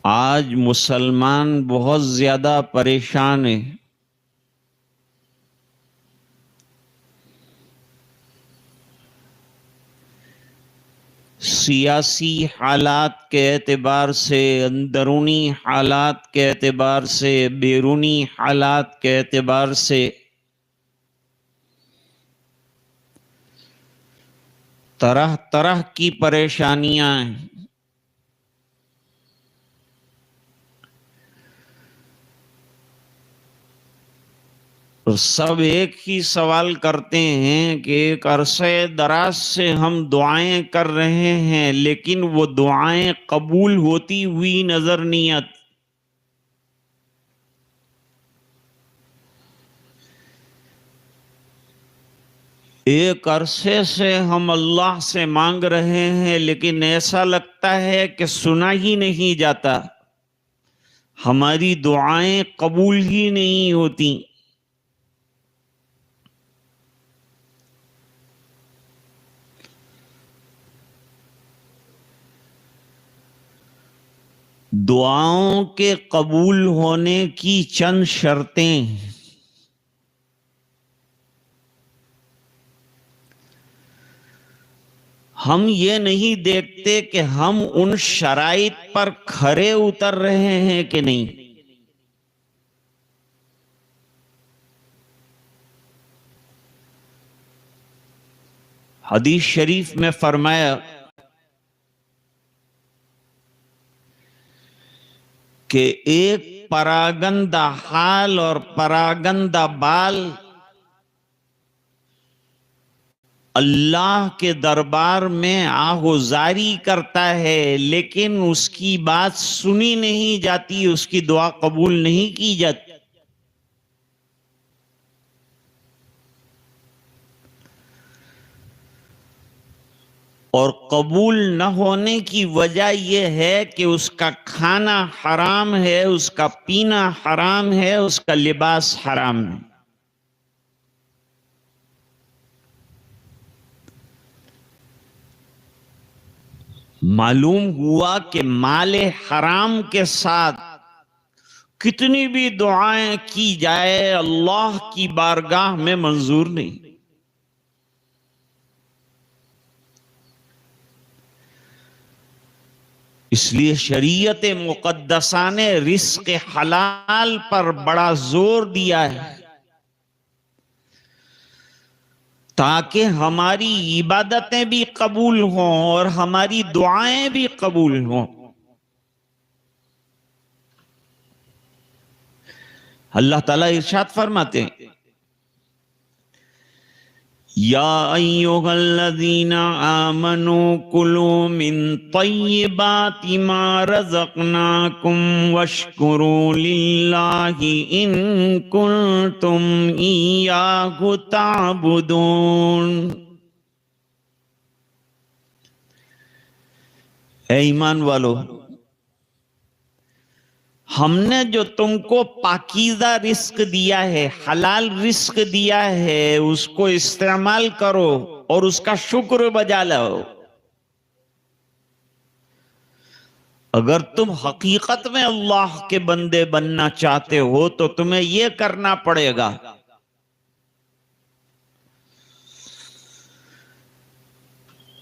आज मुसलमान बहुत ज्यादा परेशान है। सियासी हालात के एतबार से, अंदरूनी हालात के एतबार से, बैरूनी हालात के एतबार से तरह तरह की परेशानियां हैं। तो सब एक ही सवाल करते हैं कि एक अरसे दराज से हम दुआएं कर रहे हैं, लेकिन वो दुआएं कबूल होती हुई नजर नहीं आती। एक अरसे से हम अल्लाह से मांग रहे हैं, लेकिन ऐसा लगता है कि सुना ही नहीं जाता, हमारी दुआएं कबूल ही नहीं होती। दुआओं के कबूल होने की चंद शर्तें। हम ये नहीं देखते कि हम उन शराइत पर खरे उतर रहे हैं कि नहीं। हदीस शरीफ में फरमाया कि एक परागंदा हाल और परागंदा बाल अल्लाह के दरबार में आहुजारी करता है, लेकिन उसकी बात सुनी नहीं जाती, उसकी दुआ कबूल नहीं की जाती। और कबूल न होने की वजह यह है कि उसका खाना हराम है, उसका पीना हराम है, उसका लिबास हराम है। मालूम हुआ कि माले हराम के साथ कितनी भी दुआएं की जाए, अल्लाह की बारगाह में मंजूर नहीं। इसलिए शरीयत मुकद्दसा ने रिस्क हलाल पर बड़ा जोर दिया है, ताकि हमारी इबादतें भी कबूल हों और हमारी दुआएं भी कबूल हों। अल्लाह ताला इरशाद फरमाते हैं, या अय्युहल्लज़ीना आमनू कुलू मिन तय्यिबाति मा रज़क़नाकुम वश्कुरू लिल्लाहि इन कुंतुम इय्याहु ताबुदून। ऐ ईमान वालो, हमने जो तुमको पाकीज़ा रिस्क दिया है, हलाल रिस्क दिया है, उसको इस्तेमाल करो और उसका शुक्र बजा लो। अगर तुम हकीकत में अल्लाह के बंदे बनना चाहते हो तो तुम्हें यह करना पड़ेगा।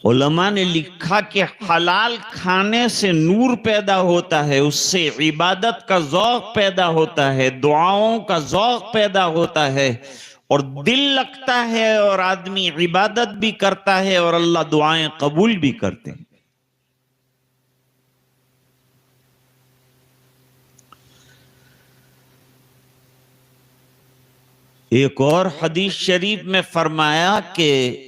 उलमा ने लिखा कि हलाल खाने से नूर पैदा होता है, उससे इबादत का ज़ौक़ पैदा होता है, दुआओं का ज़ौक़ पैदा होता है और दिल लगता है और आदमी इबादत भी करता है और अल्लाह दुआएं कबूल भी करते हैं। एक और हदीस शरीफ में फरमाया कि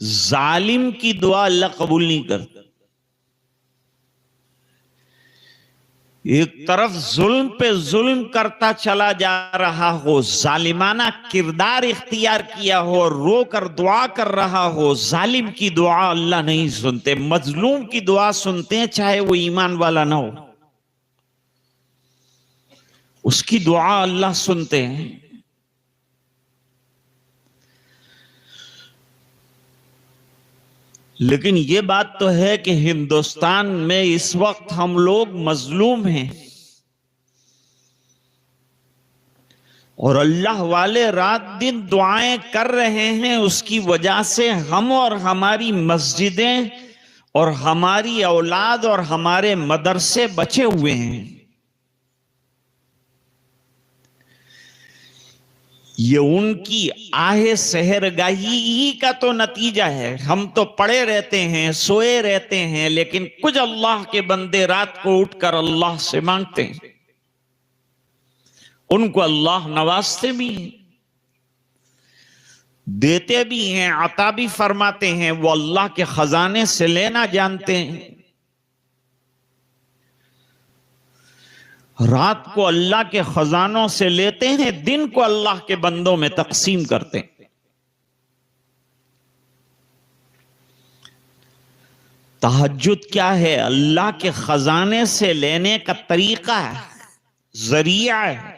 जालिम की दुआ अल्लाह कबूल नहीं करता। एक तरफ जुल्म पे जुल्म करता चला जा रहा हो, जालिमाना किरदार इख्तियार किया हो, रो कर दुआ कर रहा हो, जालिम की दुआ अल्लाह नहीं सुनते, मजलूम की दुआ सुनते हैं, चाहे वो ईमान वाला ना हो, उसकी दुआ अल्लाह सुनते हैं। लेकिन ये बात तो है कि हिंदुस्तान में इस वक्त हम लोग मजलूम हैं और अल्लाह वाले रात दिन दुआएं कर रहे हैं। उसकी वजह से हम और हमारी मस्जिदें और हमारी औलाद और हमारे मदरसे बचे हुए हैं। ये उनकी आहे सहरगाही ही का तो नतीजा है। हम तो पड़े रहते हैं, सोए रहते हैं, लेकिन कुछ अल्लाह के बंदे रात को उठकर अल्लाह से मांगते हैं। उनको अल्लाह नवाजते भी हैं, देते भी हैं, अता भी फरमाते हैं। वो अल्लाह के खजाने से लेना जानते हैं। रात को अल्लाह के खजानों से लेते हैं, दिन को अल्लाह के बंदों में तकसीम करते हैं। तहज्जुद क्या है? अल्लाह के खजाने से लेने का तरीका है, जरिया है।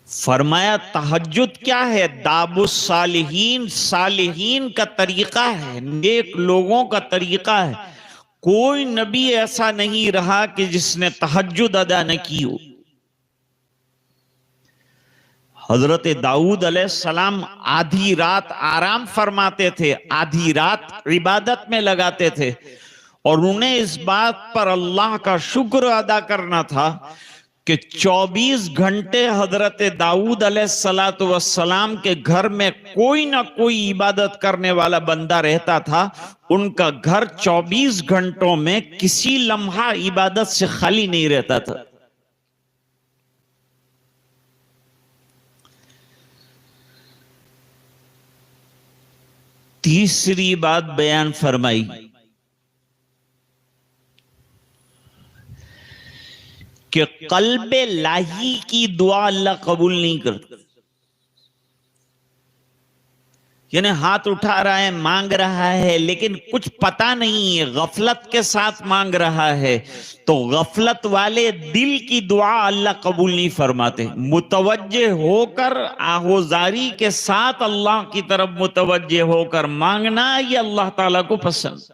फरमाया तहज्जुद क्या है? दाबुस सालिहीन, सालिहीन का तरीका है, नेक लोगों का तरीका है। कोई नबी ऐसा नहीं रहा कि जिसने तहज्जुद अदा न की हो। हजरत दाऊद अलैहिस्सलाम आधी रात आराम फरमाते थे, आधी रात इबादत में लगाते थे, और उन्हें इस बात पर अल्लाह का शुक्र अदा करना था कि 24 घंटे हजरत दाऊद अलैहिस्सलाम के घर में कोई ना कोई इबादत करने वाला बंदा रहता था। उनका घर 24 घंटों में किसी लम्हा इबादत से खाली नहीं रहता था। तीसरी बात बयान फरमाई कि कल्बे लाही की दुआ अल्लाह कबूल नहीं करता। यानी हाथ उठा रहा है, मांग रहा है, लेकिन कुछ पता नहीं है, गफलत के साथ मांग रहा है, तो गफलत वाले दिल की दुआ अल्लाह कबूल नहीं फरमाते। मुतवज्जे होकर, आहोजारी के साथ अल्लाह की तरफ मुतवज्जे होकर मांगना, ये अल्लाह ताला को पसंद।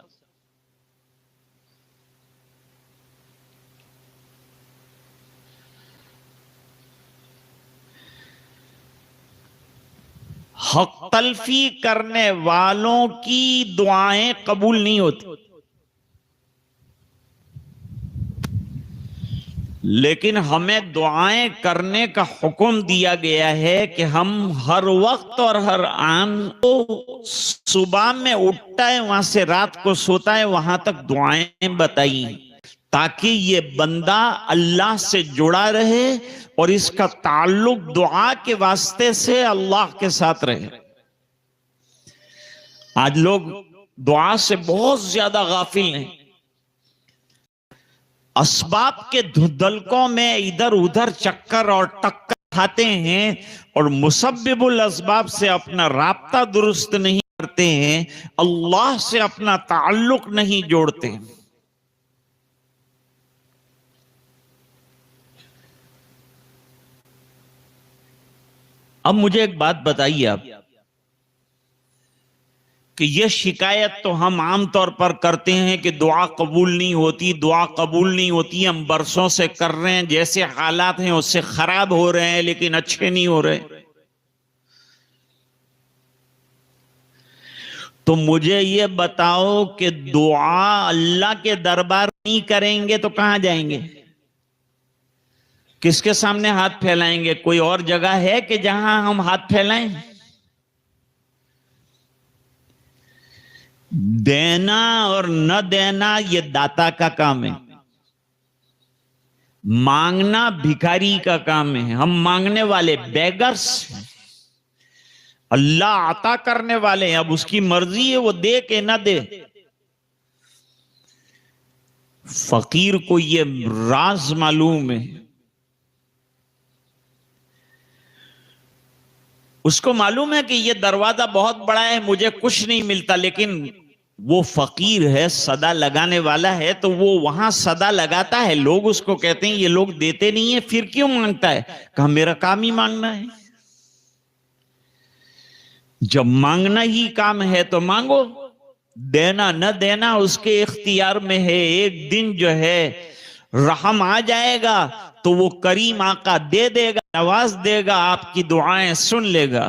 हक तलफी करने वालों की दुआएं कबूल नहीं होती। लेकिन हमें दुआएं करने का हुक्म दिया गया है कि हम हर वक्त और हर आन को सुबह में उठता है, वहां से रात को सोता है, वहां तक दुआएं बताइए, ताकि ये बंदा अल्लाह से जुड़ा रहे और इसका ताल्लुक दुआ के वास्ते से अल्लाह के साथ रहे। आज लोग दुआ से बहुत ज्यादा गाफिल हैं। असबाब के धुंधलकों में इधर उधर चक्कर और टक्कर खाते हैं और मुसब्बिबुल असबाब से अपना राब्ता दुरुस्त नहीं करते हैं, अल्लाह से अपना ताल्लुक नहीं जोड़ते। अब मुझे एक बात बताइए आप कि यह शिकायत तो हम आम तौर पर करते हैं कि दुआ कबूल नहीं होती, दुआ कबूल नहीं होती, हम बरसों से कर रहे हैं, जैसे हालात हैं उससे खराब हो रहे हैं, लेकिन अच्छे नहीं हो रहे। तो मुझे ये बताओ कि दुआ अल्लाह के दरबार नहीं करेंगे तो कहां जाएंगे? किसके सामने हाथ फैलाएंगे? कोई और जगह है कि जहां हम हाथ फैलाएं? देना और न देना ये दाता का काम है, मांगना भिखारी का काम है। हम मांगने वाले बेगर्स, अल्लाह अता करने वाले हैं। अब उसकी मर्जी है वो दे के ना दे। फकीर को ये राज मालूम है, उसको मालूम है कि ये दरवाजा बहुत बड़ा है, मुझे कुछ नहीं मिलता, लेकिन वो फकीर है, सदा लगाने वाला है, तो वो वहां सदा लगाता है। लोग उसको कहते हैं ये लोग देते नहीं है, फिर क्यों मांगता है? कहा मेरा काम ही मांगना है। जब मांगना ही काम है तो मांगो, देना न देना उसके इख्तियार में है। एक दिन जो है रहम आ जाएगा तो वो करीम आका दे देगा, नवाज देगा, आपकी दुआएं सुन लेगा।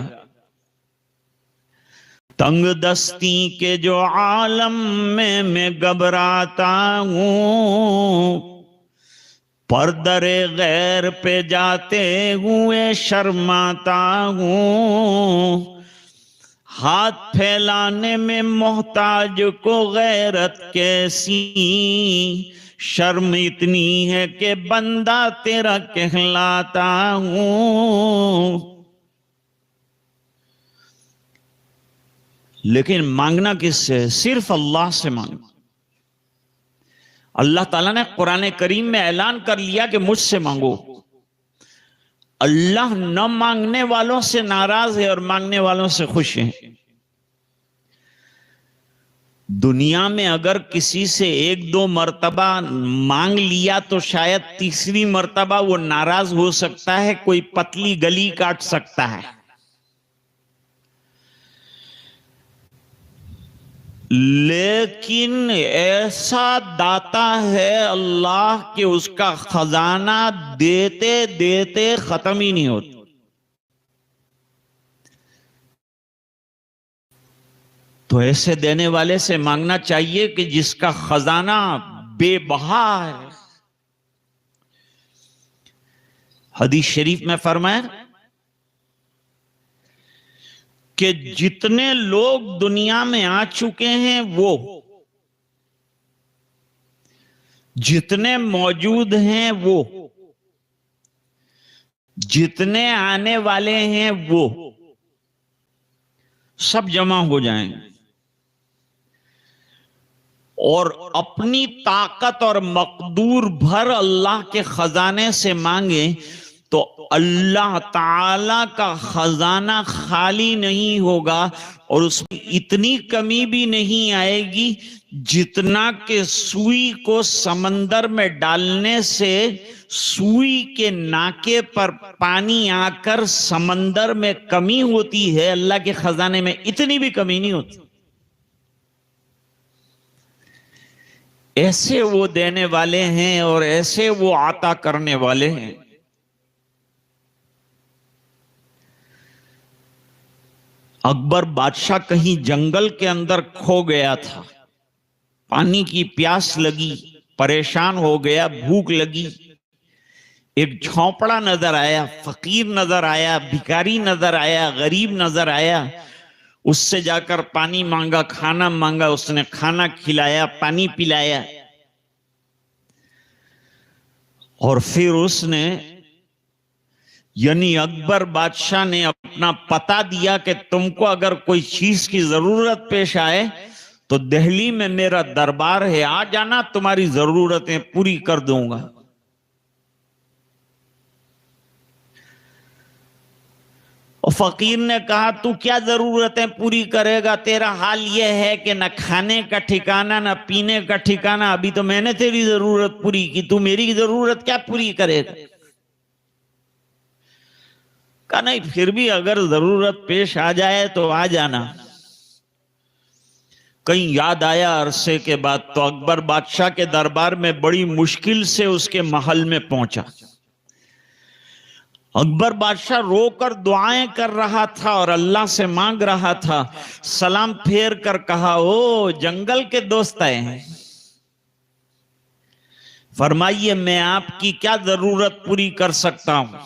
तंग दस्ती के जो आलम में मैं घबराता हूं, परदरे गैर पे जाते हुए शर्माता हूं। हाथ फैलाने में मोहताज को गैरत कैसी, शर्म इतनी है कि बंदा तेरा कहलाता हूं। लेकिन मांगना किससे? सिर्फ अल्लाह से मांगना। अल्लाह ताला ने कुरान करीम में ऐलान कर लिया कि मुझसे मांगो। अल्लाह न मांगने वालों से नाराज है और मांगने वालों से खुश है। दुनिया में अगर किसी से एक दो मर्तबा मांग लिया तो शायद तीसरी मर्तबा वो नाराज हो सकता है, कोई पतली गली काट सकता है। लेकिन ऐसा दाता है अल्लाह कि उसका खजाना देते देते खत्म ही नहीं होता। तो ऐसे देने वाले से मांगना चाहिए कि जिसका खजाना बेबहा है। हदीस शरीफ में फरमाया कि जितने लोग दुनिया में आ चुके हैं, वो जितने मौजूद हैं, वो जितने आने वाले हैं, वो सब जमा हो जाएं और अपनी ताकत और मकदूर भर अल्लाह के खजाने से मांगे तो अल्लाह ताला का खजाना खाली नहीं होगा और उसमें इतनी कमी भी नहीं आएगी जितना कि सुई को समंदर में डालने से सुई के नाके पर पानी आकर समंदर में कमी होती है, अल्लाह के खजाने में इतनी भी कमी नहीं होती। ऐसे वो देने वाले हैं और ऐसे वो आता करने वाले हैं। अकबर बादशाह कहीं जंगल के अंदर खो गया था, पानी की प्यास लगी, परेशान हो गया, भूख लगी। एक झोंपड़ा नजर आया, फकीर नजर आया, भिखारी नजर आया, गरीब नजर आया। उससे जाकर पानी मांगा, खाना मांगा, उसने खाना खिलाया, पानी पिलाया और फिर उसने यानी अकबर बादशाह ने अपना पता दिया कि तुमको अगर कोई चीज की जरूरत पेश आए तो दिल्ली में मेरा दरबार है, आ जाना, तुम्हारी जरूरतें पूरी कर दूंगा। और फकीर ने कहा तू क्या जरूरतें पूरी करेगा, तेरा हाल यह है कि न खाने का ठिकाना न पीने का ठिकाना, अभी तो मैंने तेरी जरूरत पूरी की, तू मेरी जरूरत क्या पूरी करेगा। कहा नहीं, फिर भी अगर जरूरत पेश आ जाए तो आ जाना। कहीं याद आया अरसे के बाद तो अकबर बादशाह के दरबार में बड़ी मुश्किल से उसके महल में पहुंचा। अकबर बादशाह रोकर दुआएं कर रहा था और अल्लाह से मांग रहा था। सलाम फेर कर कहा, ओ जंगल के दोस्त आए हैं, फरमाइए मैं आपकी क्या जरूरत पूरी कर सकता हूं।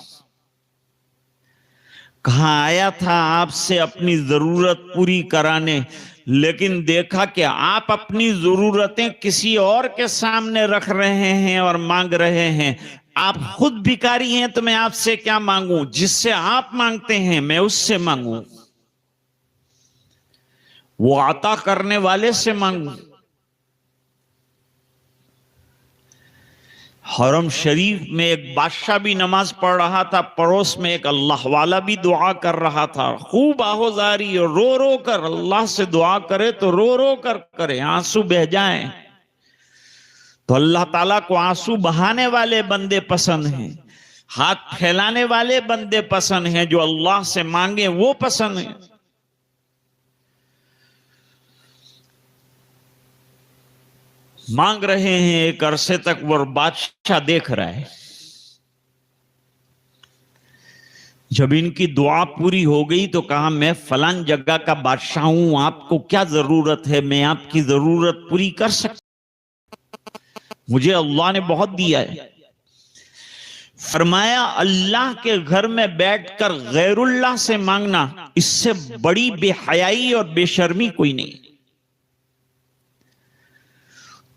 कहां आया था आपसे अपनी जरूरत पूरी कराने, लेकिन देखा कि आप अपनी जरूरतें किसी और के सामने रख रहे हैं और मांग रहे हैं। आप खुद भिखारी हैं तो मैं आपसे क्या मांगूं, जिससे आप मांगते हैं मैं उससे मांगूं, वो आता करने वाले से मांगूं। हरम शरीफ में एक बादशाह भी नमाज पढ़ रहा था, पड़ोस में एक अल्लाह वाला भी दुआ कर रहा था। खूब आहोजारी और रो रो कर अल्लाह से दुआ करे तो रो रो कर करे, आंसू बह जाएं। तो अल्लाह ताला को आंसू बहाने वाले बंदे पसंद हैं, हाथ फैलाने वाले बंदे पसंद हैं, जो अल्लाह से मांगे वो पसंद है। मांग रहे हैं एक अरसे तक, वो बादशाह देख रहा है। जब इनकी दुआ पूरी हो गई तो कहा, मैं फलान जगह का बादशाह हूं, आपको क्या जरूरत है, मैं आपकी जरूरत पूरी कर सकता, मुझे अल्लाह ने बहुत दिया है। फरमाया, अल्लाह के घर में बैठकर गैरुल्लाह से मांगना, इससे बड़ी बेहयाई और बेशर्मी कोई नहीं।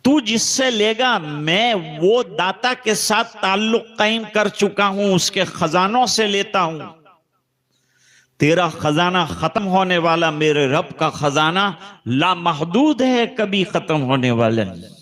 तू जिससे लेगा, मैं वो दाता के साथ ताल्लुक कायम कर चुका हूं, उसके खजानों से लेता हूं। तेरा खजाना खत्म होने वाला, मेरे रब का खजाना लामहदूद है, कभी खत्म होने वाला नहीं।